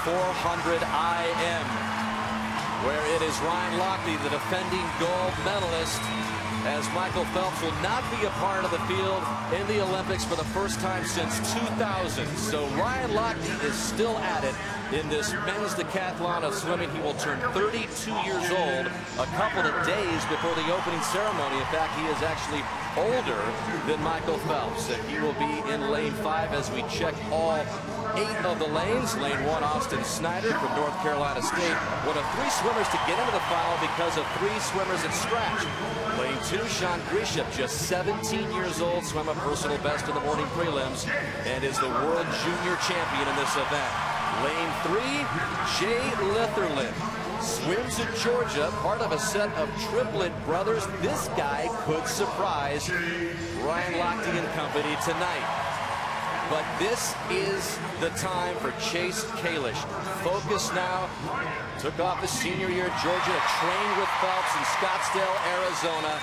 M400IM, where it is Ryan Lochte, the defending gold medalist, as Michael Phelps will not be a part of the field in the Olympics for the first time since 2000. So Ryan Lochte is still at it in this men's decathlon of swimming. He will turn 32 years old a couple of days before the opening ceremony. In fact, he is actually older than Michael Phelps, and he will be in lane 5 as we check all 8 of the lanes. Lane 1, Austin Snyder from North Carolina State, one of 3 swimmers to get into the final because of 3 swimmers at scratch. Lane 2, Sean Grisham, just 17 years old, swam a personal best in the morning prelims and is the world junior champion in this event. Lane 3, Jay Litherland, swims in Georgia, part of a set of triplet brothers. This guy could surprise Ryan Lochte and company tonight. But this is the time for Chase Kalish. Focus now. Took off his senior year at Georgia to train with Phelps in Scottsdale, Arizona.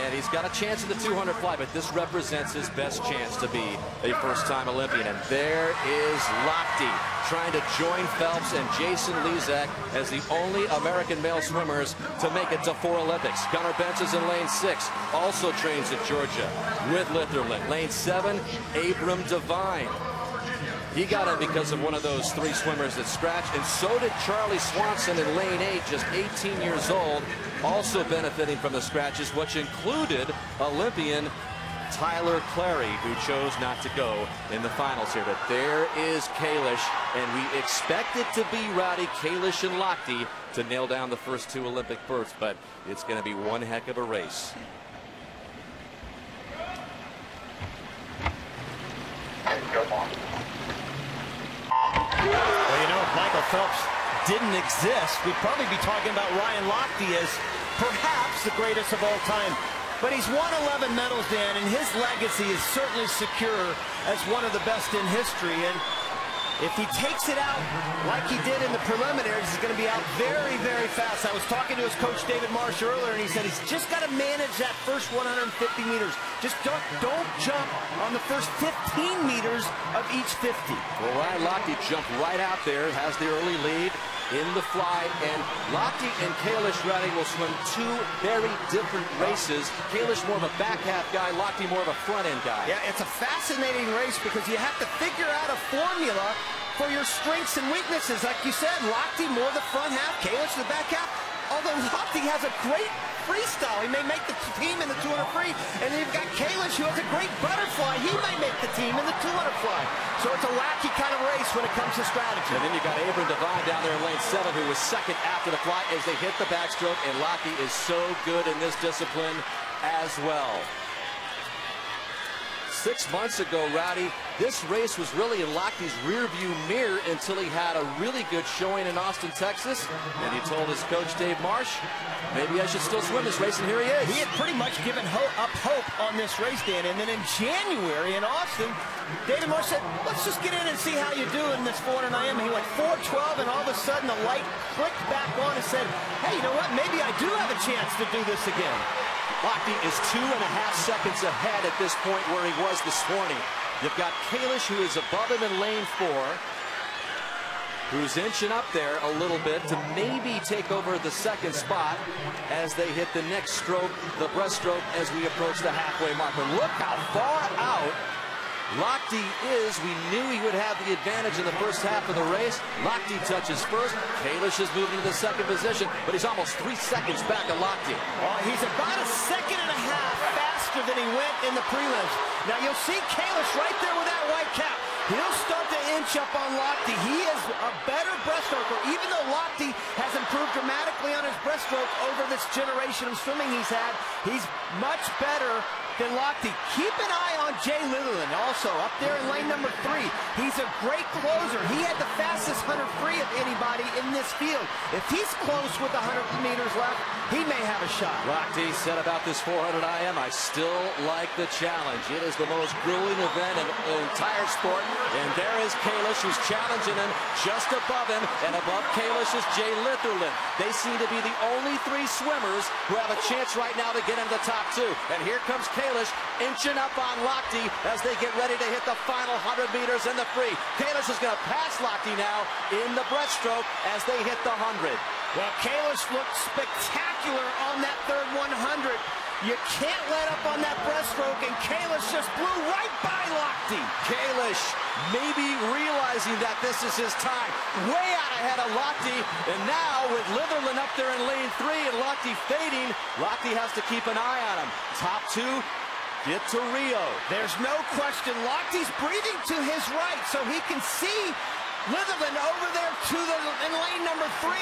And he's got a chance at the 200 fly, but this represents his best chance to be a first-time Olympian. And there is Lochte trying to join Phelps and Jason Lezak as the only American male swimmers to make it to 4 Olympics. Gunnar Bench is in lane 6, also trains at Georgia with Litherland. Lane 7, Abram Devine. He got in because of one of those 3 swimmers that scratched, and so did Charlie Swanson in lane 8, just 18 years old, also benefiting from the scratches, which included Olympian Tyler Clary, who chose not to go in the finals here. But there is Kalish, and we expect it to be Rowdy, Kalish, and Lochte to nail down the first 2 Olympic berths, but it's going to be one heck of a race. Well, you know, if Michael Phelps didn't exist, we'd probably be talking about Ryan Lochte as perhaps the greatest of all time. But he's won 11 medals, Dan, and his legacy is certainly secure as one of the best in history. And if he takes it out like he did in the preliminaries, he's going to be out very, very fast. I was talking to his coach, David Marsh, earlier, and he said he's just got to manage that first 150 meters. Just don't jump on the first 15 meters of each 50. Well, Ryan Lochte jumped right out there, has the early lead in the fly, and Lochte and Kalish Rowdy will swim 2 very different races. Kalish more of a back half guy, Lochte more of a front end guy. Yeah, it's a fascinating race because you have to figure out a formula for your strengths and weaknesses. Like you said, Lochte more the front half, Kalish the back half. Although Lochte has a great freestyle, he may make the team in the 200 free, and then you've got Kalish who has a great butterfly. He may make the team in the 200 fly. So it's a wacky kind of race when it comes to strategy. And then you got Abram Devine down there in lane 7, who was second after the fly as they hit the backstroke, and Lochte is so good in this discipline as well. 6 months ago, Rowdy, this race was really in Lochte's rearview mirror until he had a really good showing in Austin, Texas. And he told his coach, Dave Marsh, maybe I should still swim this race, and here he is. He had pretty much given up hope on this race, Dan. And then in January in Austin, David Marsh said, let's just get in and see how you do in this 400IM. He went 4:12, and all of a sudden the light clicked back on and said, hey, you know what? Maybe I do have a chance to do this again. Lochte is 2.5 seconds ahead at this point where he was this morning. You've got Kalish, who is above him in lane 4, who's inching up there a little bit to maybe take over the 2nd spot as they hit the next stroke, the breaststroke, as we approach the halfway mark. But look how far out Lochte is. We knew he would have the advantage in the first half of the race. Lochte touches first. Kalish is moving to the 2nd position, but he's almost 3 seconds back of Lochte. Well, he's about 1.5 seconds faster than he went in the prelims. Now you'll see Kalish right there with that white cap. He'll start to inch up on Lochte. He is a better breaststroker, even though Lochte has improved dramatically on his breaststroke over this generation of swimming he's had. He's much better than Lochte. Keep an eye on Jay Litherland, also up there in lane number 3. He's a great closer. He had the fastest 100 free of any anybody in this field. If he's close with 100 meters left, he may have a shot. Lochte said about this 400 IM, I still like the challenge. It is the most grueling event in the entire sport. And there is Kalish, who's challenging him just above him. And above Kalish is Jay Litherland. They seem to be the only three swimmers who have a chance right now to get into the top two. And here comes Kalish inching up on Lochte as they get ready to hit the final 100 meters in the free. Kalish is going to pass Lochte now in the breaststroke as they hit the 100. Well, Kalish looked spectacular on that third 100. You can't let up on that breaststroke, and Kalish just blew right by Lochte. Kalish maybe realizing that this is his time. Way out ahead of Lochte, and now with Litherland up there in lane 3 and Lochte fading, Lochte has to keep an eye on him. Top two get to Rio. There's no question. Lochte's breathing to his right, so he can see Litherland over there in lane number 3,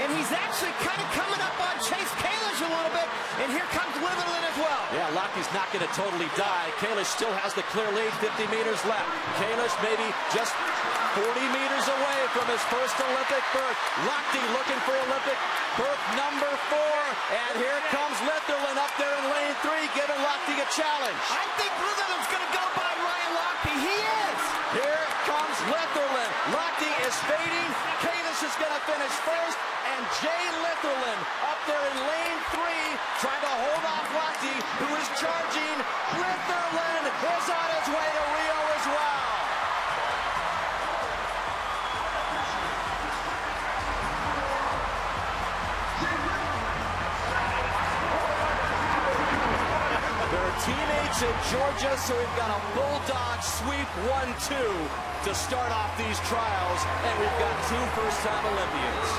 and he's actually kind of coming up on Chase Kalish a little bit, and here comes Litherland as well. Yeah, Lochte's not going to totally die. Kalish still has the clear lead, 50 meters left. Kalish maybe just 40 meters away from his first Olympic berth. Lochte looking for Olympic berth number 4, and here comes Litherland up there in lane 3, giving Lochte a challenge. I think Litherland's going to go by Ryan Lochte. He is. Here comes Litherland. Lochte is fading. Kalish is going to finish first, and Jay Litherland up there in lane 3 trying to hold off Lochte, who is charging. Litherland is on his way to Rio as well. They're teammates in Georgia, so we've got a Bulldog sweep 1-2 to start off these trials, and we've got two first-time Olympians.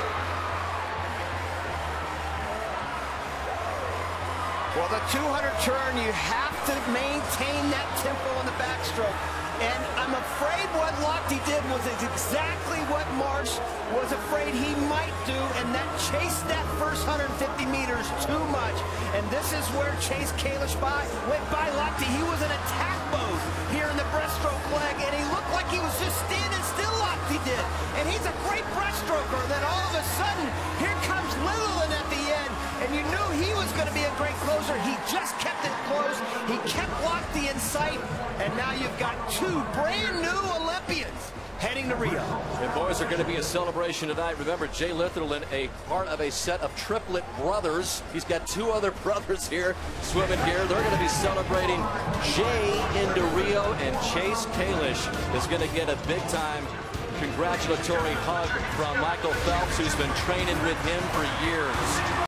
Well, the 200 turn, you have to maintain that tempo in the backstroke. And I'm afraid what Lochte did was exactly what Marsh was afraid he might do, and that chased that first 150 meters too much. And this is where Chase Kalish went by Lochte. He was in attack mode here in the breaststroke leg, and he looked like he was just standing still, Lochte did. And he's a great breaststroker. Then all of a sudden, here comes Litherland at the end, and you knew he was going to be a great closer. He just kept it close. He kept Lochte in sight, and now you've got two brand new Olympians heading to Rio. And boys, are going to be a celebration tonight. Remember, Jay Litherland, a part of a set of triplet brothers. He's got two other brothers here swimming here. They're going to be celebrating Jay into Rio, and Chase Kalish is going to get a big-time congratulatory hug from Michael Phelps, who's been training with him for years.